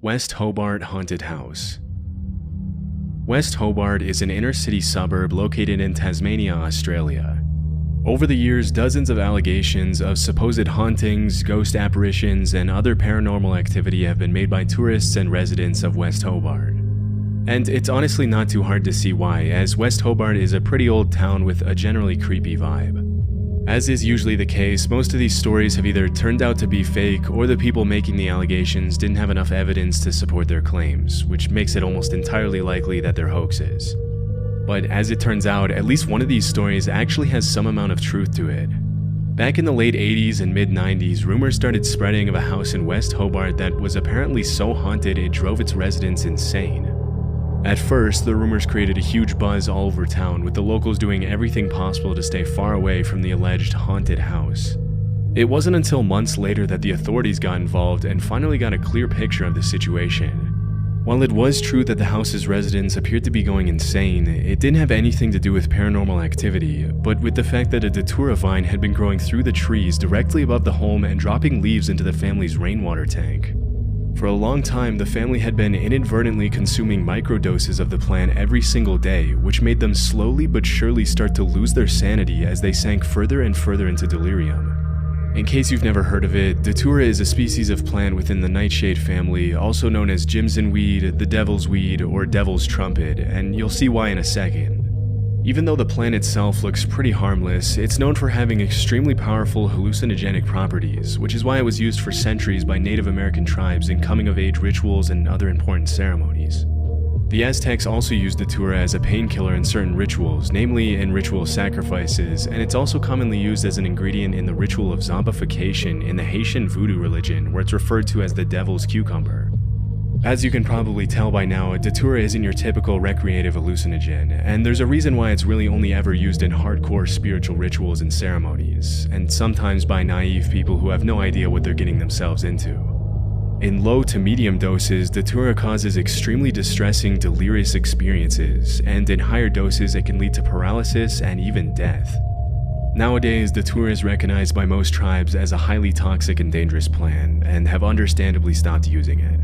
West Hobart Haunted House. West Hobart is an inner-city suburb located in Tasmania, Australia. Over the years, dozens of allegations of supposed hauntings, ghost apparitions, and other paranormal activity have been made by tourists and residents of West Hobart. And it's honestly not too hard to see why, as West Hobart is a pretty old town with a generally creepy vibe. As is usually the case, most of these stories have either turned out to be fake, or the people making the allegations didn't have enough evidence to support their claims, which makes it almost entirely likely that they're hoaxes. But as it turns out, at least one of these stories actually has some amount of truth to it. Back in the late 80s and mid-90s, rumors started spreading of a house in West Hobart that was apparently so haunted it drove its residents insane. At first, the rumors created a huge buzz all over town, with the locals doing everything possible to stay far away from the alleged haunted house. It wasn't until months later that the authorities got involved and finally got a clear picture of the situation. While it was true that the house's residents appeared to be going insane, it didn't have anything to do with paranormal activity, but with the fact that a datura vine had been growing through the trees directly above the home and dropping leaves into the family's rainwater tank. For a long time, the family had been inadvertently consuming microdoses of the plant every single day, which made them slowly but surely start to lose their sanity as they sank further and further into delirium. In case you've never heard of it, datura is a species of plant within the nightshade family, also known as Jimson weed, the devil's weed, or devil's trumpet, and you'll see why in a second. Even though the plant itself looks pretty harmless, it's known for having extremely powerful hallucinogenic properties, which is why it was used for centuries by Native American tribes in coming-of-age rituals and other important ceremonies. The Aztecs also used datura as a painkiller in certain rituals, namely in ritual sacrifices, and it's also commonly used as an ingredient in the ritual of zombification in the Haitian voodoo religion, where it's referred to as the devil's cucumber. As you can probably tell by now, datura isn't your typical recreative hallucinogen, and there's a reason why it's really only ever used in hardcore spiritual rituals and ceremonies, and sometimes by naive people who have no idea what they're getting themselves into. In low to medium doses, datura causes extremely distressing, delirious experiences, and in higher doses it can lead to paralysis and even death. Nowadays, datura is recognized by most tribes as a highly toxic and dangerous plant, and have understandably stopped using it.